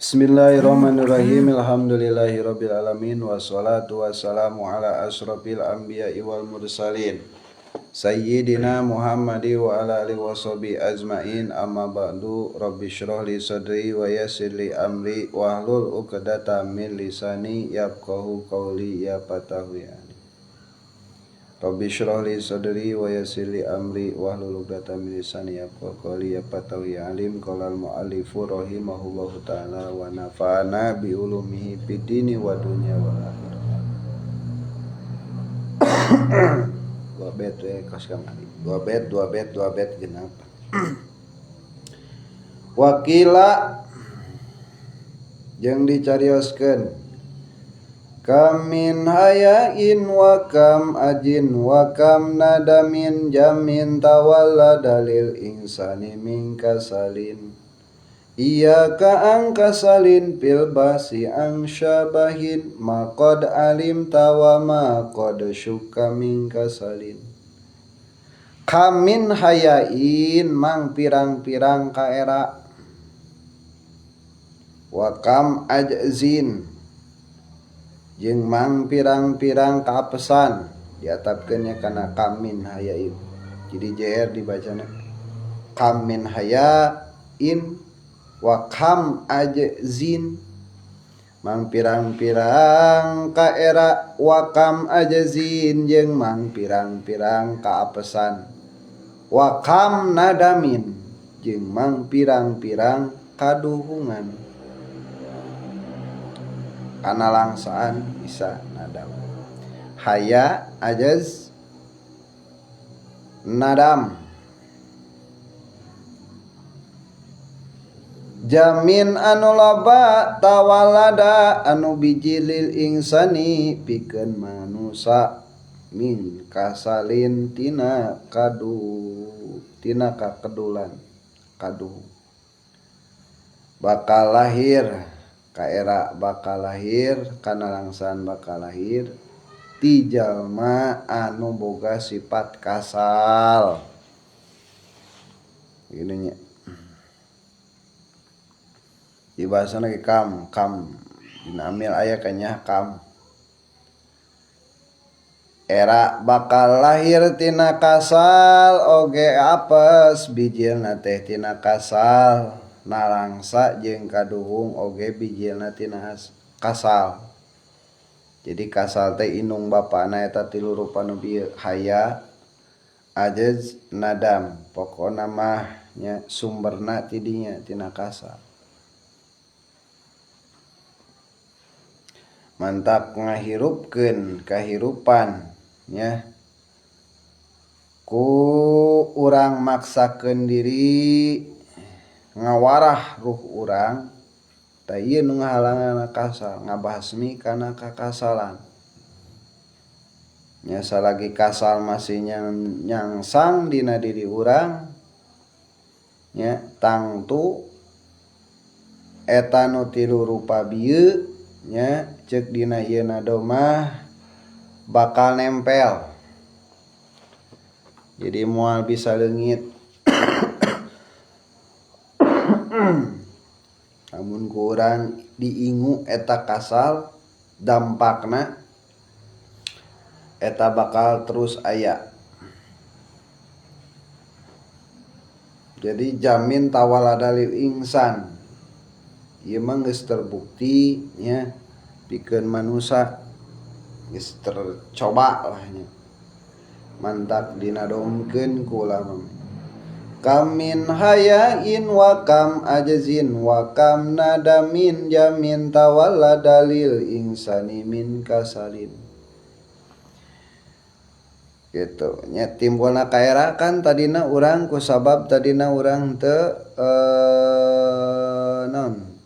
Bismillahirrahmanirrahim. Alhamdulillahirabbil alamin wassalatu wassalamu ala asyrofil anbiya'i wal mursalin sayyidina Muhammadi wa ala alihi washabihi ajmain. Amma ba'du. Rabbi shrah li sadri wa yassir li amri wahlul 'uqdatam min lisani yafqahu qawli. Ya fatahu ya Rabbi shrah li sadri wa yassir li amri wahlul 'uqdatam min lisani yafqahu qawli. Ya fatahu ya alim. Qala al muallifu rahimahullahu ta'ala wa nafa'ana bi ulumihi fid dini wa dunya wal akhirah. Dua bet genap. Wakila jeung dicarioskeun kam min hayain wa kam ajin wa kam nadamin jamin tawalla dalil insani min kasalin iyyaka an kasalin fil basi an syabahin maqad alim tawa maqad syukka min kasalin. Kam min hayain mang pirang-pirang kaera wa kam ajzin jeung mang pirang-pirang kaapesan diatapkeunnya kana kam min hayain. Jadi JR dibacana kam min hayain wa kam ajzin mang pirang-pirang kaera wa kam ajzin jeung mang pirang-pirang kaapesan wa kam nadamin jeung mang pirang-pirang kaduhungan. Kana langsaan bisa nadam. Haya ajaz nadam. Jamin anu loba tawalada anu bijilil insani pikeun manusa min kasalin tina kakedulan kaduh. Bakal lahir kaera bakal lahir kana langsaan bakal lahir ti jalma anu boga sifat kasal. Gini nya. Di bahasana ge kam dina amil aya kanya kam. Era bakal lahir tina kasal oge apes bijilna teh tina kasal. Nalangsa jeung kaduhung oge bijilna tina kasal. Jadi kasal teh indung bapana eta tilu rupa nu bieu haya ajaz nadam. Pokona mah nya sumberna ti dinya tina kasal. Mantap ngahirupkeun kahirupan nya ku urang maksakeun diri ngawarah ruh urang ta ieu nu ngahalangan kasal ngabasmi kana kakasalan nya salagi kasal masih nyangsang dina diri urang nya tangtu eta nu tilu rupa bieu nya ceuk dina ieu domah bakal nempel. Jadi moal bisa leungit namun ku urang diingu eta kasal dampakna eta bakal terus aya. Jadi jamin tawala dalil insan ieu mah geus terbukti nya pikeun manusia geus tercoba lah nya mantap dinadomkeun ku ulama. Kam min hayain wa kam ajzin wa kam nadamin jamin tawalla dalil insani min kasalin. Gitu nya timbulna kaera kan tadina urang ku sabab tadina urang teu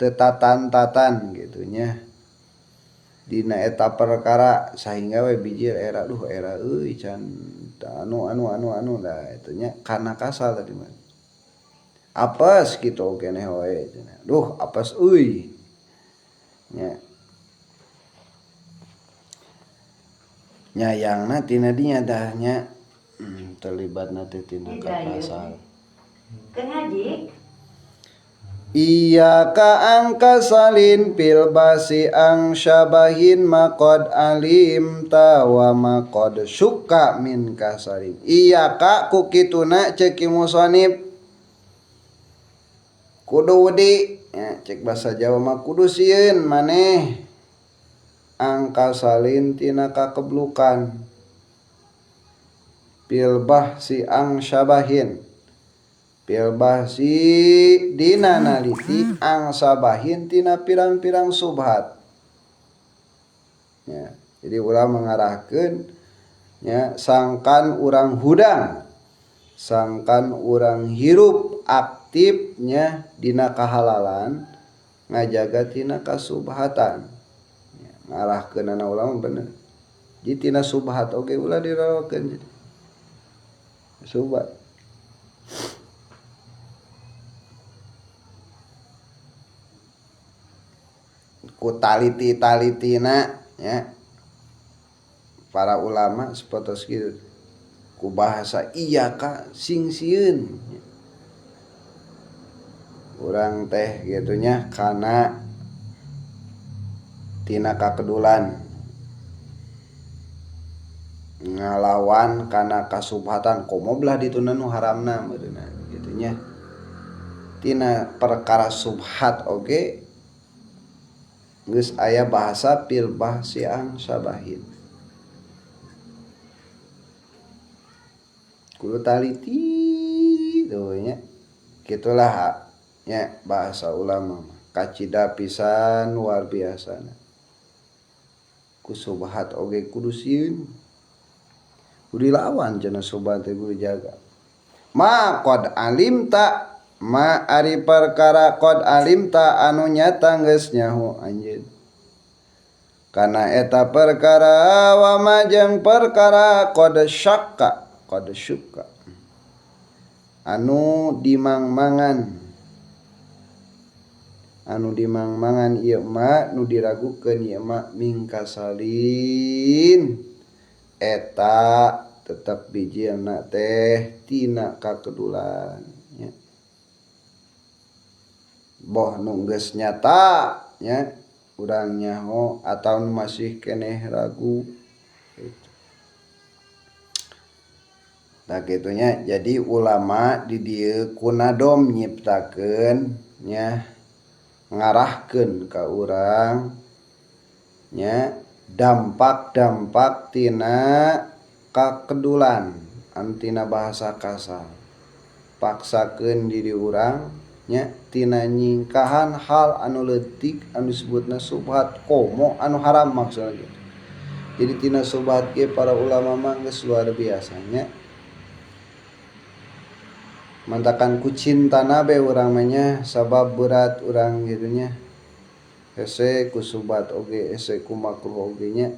teu tatan gitu nya. Dina eta perkara sehingga we bijil era euy can anu da eta nya kana kasal tadi mah. Apes kitu keneh wae cenah. Apes euy. Nya. Nyayangna tina dinya dah nya terlibat nanti tina kasal. Kengaji Iya ka angka salin pil basi ang syabahin makod alim tawa makod suka min kasalin. Iya ka kukituna cek musonib kudu wedi ya, cek bahasa Jawa mah kudu sieun maneh angka salin tina kakeblukan pil basi ang syabahin pilbah si dina naliti ang sabahin tina pirang-pirang subhat ya, jadi ulah mengarahkan ya, sangkan urang hudang sangkan urang hirup aktifnya dina kahalalan ngajaga tina kasubhatan ya, ngarahkeun anak ulama bener jadi tina subhat oge ulah dirawakeun subhat ku taliti-talitina ya para ulama sepotos kieu ku bahasa iya ka sing sieun ya. Urang teh gitunya kana tina kakedulan ngalawan kana kasubhatan komo belah dituna nu haramna meureunna gitunya tina perkara subhat oge geus aya bahasa pil bahsi ang sabahin kudu taliti tuh nya gitulah nya bahasa ulama kacida pisan luar biasa ku subhat oge kudu sieun kudu dilawan cenah subhat teh kudu jaga ma qad alimta ma ari perkara qad alimta anu nyata geus nyaho anjeun kana eta perkara wa majeng perkara qad syakka anu dimangmangan ieu ma nu diragukeun ieu ma mingkasalin eta tetep bijilna teh tina kakedulan nya boh nu geus nyata nya urang nyaho ataun masih keneh ragu gitu. Nah gitunya jadi ulama di dieu kunadom nyiptakeun nya ngarahkeun ka urang nya dampak-dampak tina kakedulan anu tina bahasa kasar paksakeun diri urang nya tina nyingkahan hal anu leutik anu disebutna subhat komo anu haram maksudna gitu. Jadi tina subhat ge para ulama mah geus luar biasa nya mantakan ku cintana be urang mah nya sabab berat urang kitu nya hese ku subhat oge hese ku makruh oge nya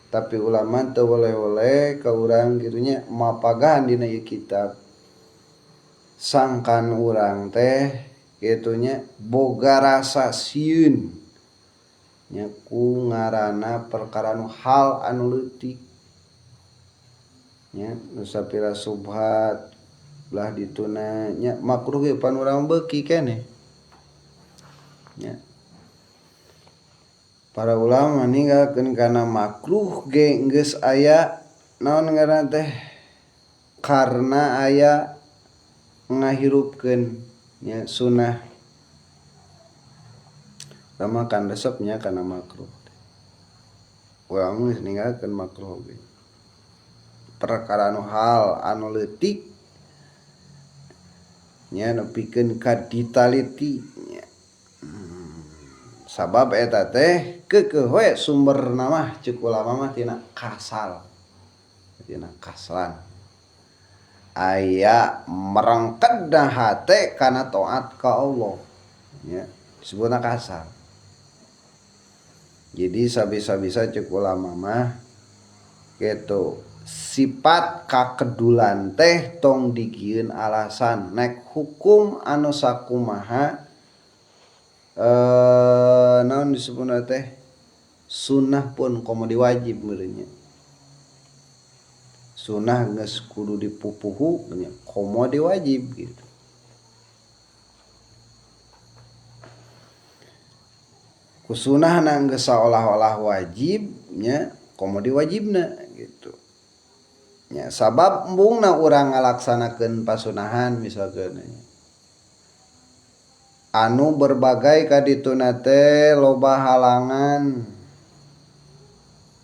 tapi ulama teu woleh-woleh ka urang kitu nya mapagahan dina ieu kitab sangkan urang teh kitu nya boga rasa sieun nya ku ngaranna perkara nu hal anu leutik nya nu sapira subhat lah dituna nya makruh ge pan urang beuki keneh nya para ulama ninggalkeun kana makruh ge geus aya naon ngaranna teh karna aya ngahirupkeun nya sunah sama kan resepnya kana makruh urang geus ninggalkeun makruh ge perkara nu hal anu leutik nya nepikeun ka ditaliti nya sabab eta teh keukeuh we sumberna mah ceuk ulama mah tina kasal tina kaslan aya merengkedna hate kana taat ka Allah nya disebutna kasal jadi sabisa-bisa ceuk ulama mah kitu sifat kakedulan teh tong digieun alasan nek hukum anu sakumaha naon disebutna teh sunnah pun komo diwajib meureunnya Sunah geus kudu dipupuhu nya komo diwajib gitu. Ku sunahna geus saolah-olah wajib nya komo diwajibna gitu. Ya, sabab embungna urang ngalaksanakeun pasunahan misalkeun anu berbagai kadituna teh loba halangan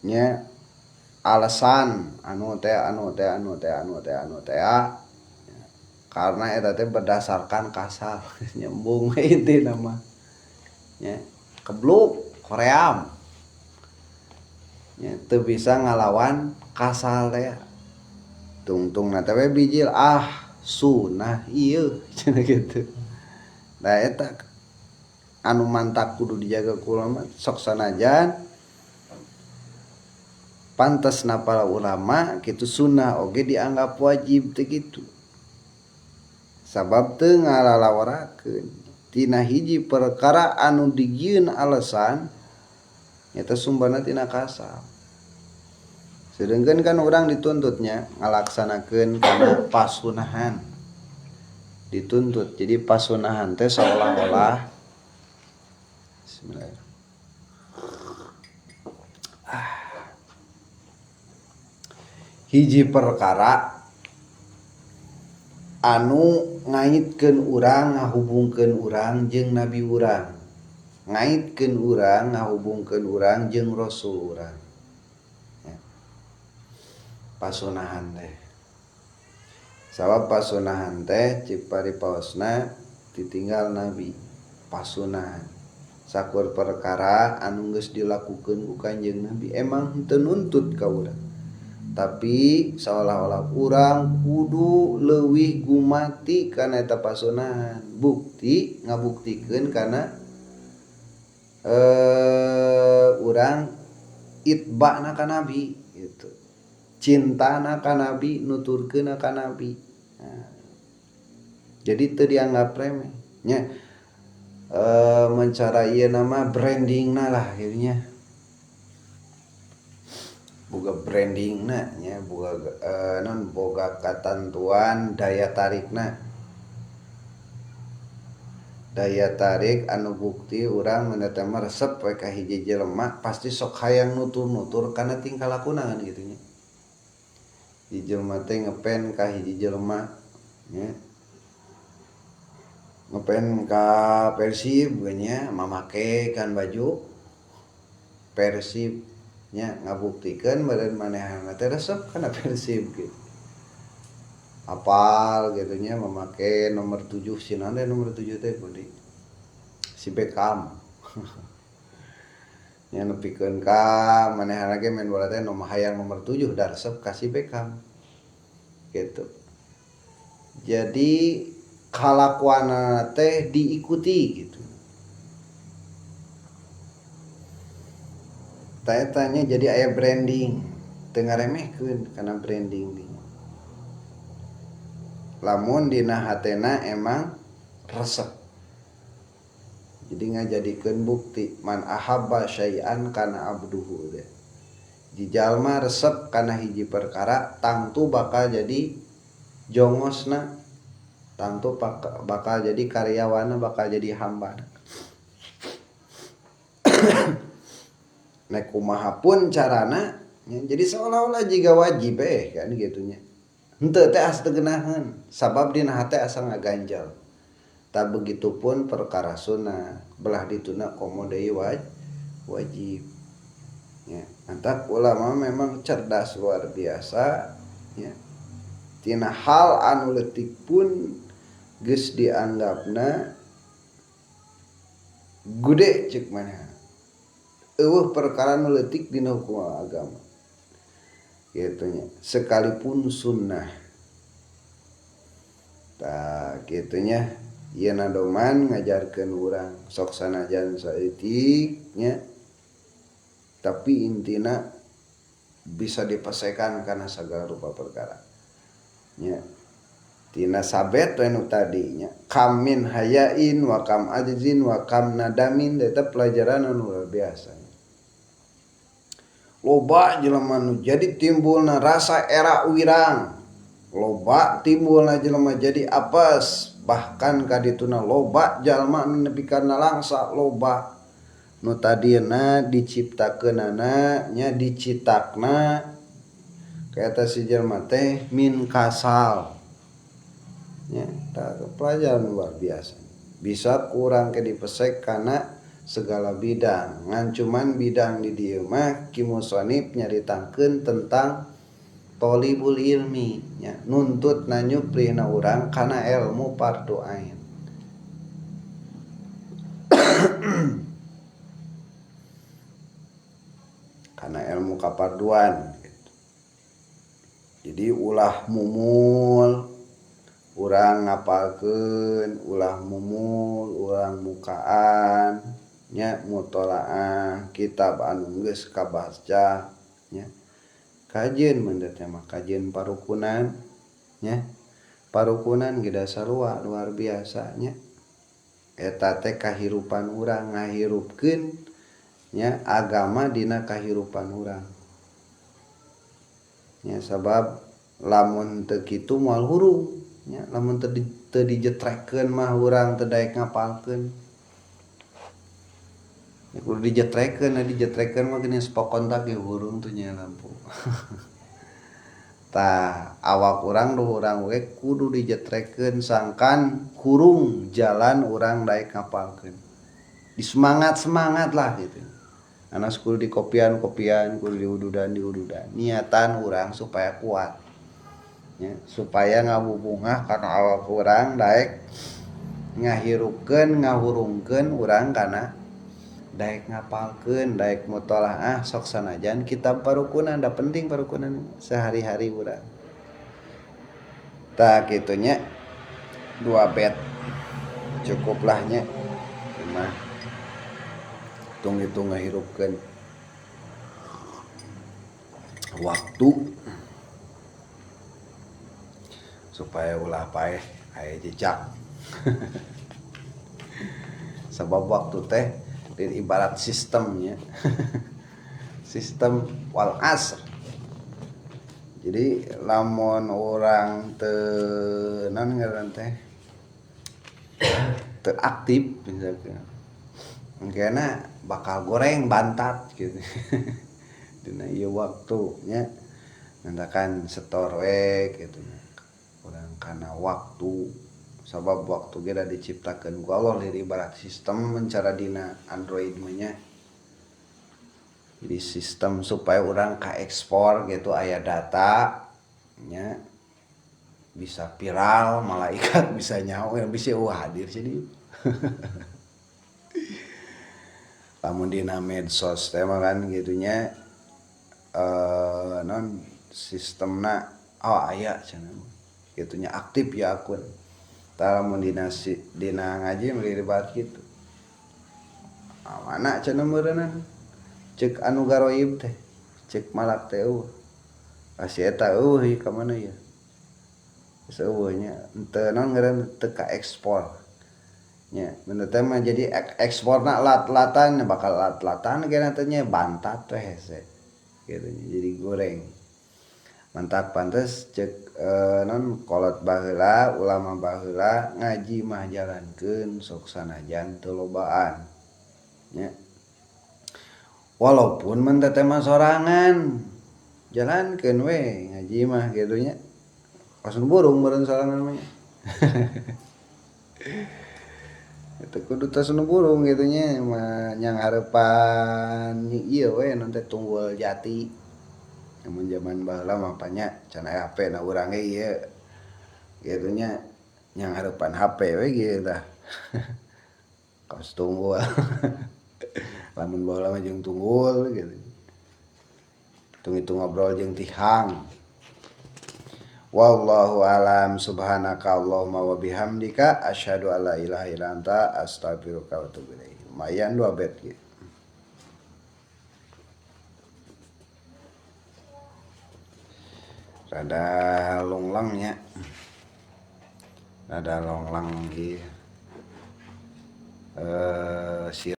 nya alasan anu teh karena eta teh berdasarkan kasal nyembung intina mah nya kebluk hoream nya teu bisa ngalawan kasal teh tungtung na teh bijil sunah ieu cenah kitu. Da eta anu mantap kudu dijaga ku ulama sok sanajan pantesna para ulama kitu sunnah oge dianggap wajib teh kitu. Sabab teu ngalalawarakeun tina hiji perkara anu digieun alasan eta sumberna tina kasal. Sedengkeun kan urang dituntutnya ngalaksanakeun kana pasunahan. Dituntut. Jadi pasunahan teh seolah-olah bismillah. Hiji perkara anu ngaitkeun urang ngahubungkeun urang jeung nabi urang. Ngaitkeun urang ngahubungkeun urang jeung rasul urang. Pasunahan teh sabab pasunahan teh cik paripaosna ditinggal nabi pasunahan sakur perkara anu geus dilakukeun ku kanjeng nabi emang teu nuntut ka urang tapi seolah-olah urang kudu leuwih gumati kana eta pasunahan bukti ngabuktikeun kana urang itba'na ka nabi gitu. Cintana ka nabi nuturkeun ka nabi. Jadi teu dianggap remeh nya mencara ieu nama brandingna lah akhirnya boga brandingna nya boga katentuan daya tarikna daya tarik anu bukti urang mun eta mah resep we ka hiji jelema pasti sok hayang nutur-nutur kana tingkah lakuna kan kitu nya. Di jelema teh ngepen ka hiji jelema nya ngepen ka Persib nya mamake kan baju Persib nya ngabuktikeun beureun manehna teh resep kana Persib gitu. Apal gitu nya mamake nomor 7 sinaon teh nomor 7 teh budi si Beckham. Nya nepikeun ka manehna ge main bola teh nomor hayang nomor 7 da resep ka si Beckham. Gitu. Jadi kalakuanna teh diikuti gitu. Tanya jadi aya branding teu ngaremehkeun kana branding di. Lamun dina hatena emang resep. Jadi ngajadikeun bukti man ahabba syai'an kana abduhu deh. Di jalma resep kana hiji perkara tangtu bakal jadi jongosna tangtu bakal jadi karyawana bakal jadi hamba. Nek kumaha pun carana jadi seolah-olah jiga wajib kan gitunya. Henteu teh asa teugenaheun sabab dina hate asa ngaganjal. Tak begitupun perkara sunnah belah dituna komo deui wajib. Ya, antap ulama memang cerdas luar biasa ya. Tina hal anu leutik pun geus dianggapna gude ceuk manehna. Eueuh perkara nu leutik dina hukum agama. Gitu nya. Sekalipun sunnah. Tah kitu nya ieu nadoman ngajarkeun urang sok sanajan saeutik nya. Tapi intina bisa dipesekan kana sagala rupa perkara. Nya. Tina sabet we nu tadi nya. Kam min hayain wa kam ajzin wa kam nadamin eta pelajaran anu luar biasa. loba jelema nu jadi timbulna rasa era wirang, loba timbulna jelema jadi apes, bahkan kadituna loba jalma nu nepi kana langsa, loba nu tadieuna diciptakeunana nya dicitakna kaeta si jelema teh min kasal nya pelajaran luar biasa bisa kurang ke dipesek kana segala bidang ngan cuman bidang di dieu mah ki musannif nyaritakeun tentang thalibul ilmi nya nuntut na nyuprihna urang kana ilmu fardu ain. Karena ilmu kaparduan gitu. Jadi ulah mumul urang ngapalkeun, ulah mumul urang mukaan nya mutolaah kitab anu geus kabaca nya kajeun mun teh mah kajeun parukunan nya parukunan ge dasarua luar biasa nya eta teh kahirupan urang ngahirupkeun nya agama dina kahirupan urang nya sabab lamun teu kitu moal hurung nya lamun teu dijetrekeun mah urang teu daek ngapalkeun kudu dijetrekeun mah geuning spokontak ge hurung tuh nya lampu tah awak urang duh urang we kudu dijetrekeun sangkan hurung jalan urang daek ngapalkeun disemangat lah gitu. Anas kudu di kopian kudu diududan niatan urang supaya kuat ya, supaya ngabubungah karena awak urang daek ngahirupkeun ngahurungkeun urang kana daek ngapalkeun daek mutolaah sok sanajan kitab parukunan da penting parukunan sehari-hari urang tah kitu nya 2 bait cukuplah nya mah hitung ngahirupkeun waktu supaya ulah paeh aya jejak sebab waktu teh ibarat sistemnya sistem wal asr jadi lamun orang teu naon ngaran teh teu aktif misalkan engkena bakal goreng bantat gitu dina ieu waktunya nandakan setor we gitu urang kana waktu sabab waktu ge da diciptakeun ku Allah dari ibarat sistem mencara dina Android mah nya jadi sistem supaya urang ka ekspor gitu aya data nya bisa viral malaikat bisa nyawa bisa hadir jadi lamun dina medsos teh mah kan gitunya non sistemna aya cenah gitunya aktif ya akun tah lamun dina ngaji melibat kitu mana cenah meureunana ceuk anu garoib teh ceuk malak teh eueuh asi eta eueuh ka mana ya geus eueuh nya henteu naon ngaran teu ka ekspor nya bener teh mah jadi eksporna lat-latan bakal lat-latan gana teh nya bantat teh hese gitu jadi goreng mantap pantes cek non kolot baheula ulama baheula ngaji mah jalankeun sok sanajan teu lobaan nya walaupun mun teh mah sorangan jalankeun we ngaji mah kitu nya kasun burung meureun sorangan mah itu kudu tos nu burung gitu nya mah nyang hareupan ieu we non teh tunggul jati mun zaman baheula mah panya can aya HP na urang ge ieu gitu nya nyang hareupan HP we gitu tah kaos tunggul lamun baheula mah jeung tunggul gitu hitung-hitung ngobrol jeung tihang. Wallahu alam subhanaka Allahumma wa bihamdika asyhadu alla ilaha illa anta astaghfiruka wa atubu ilaik. Lumayan 2 bait gitu. Rada longlangnya. Rada longlang gitu.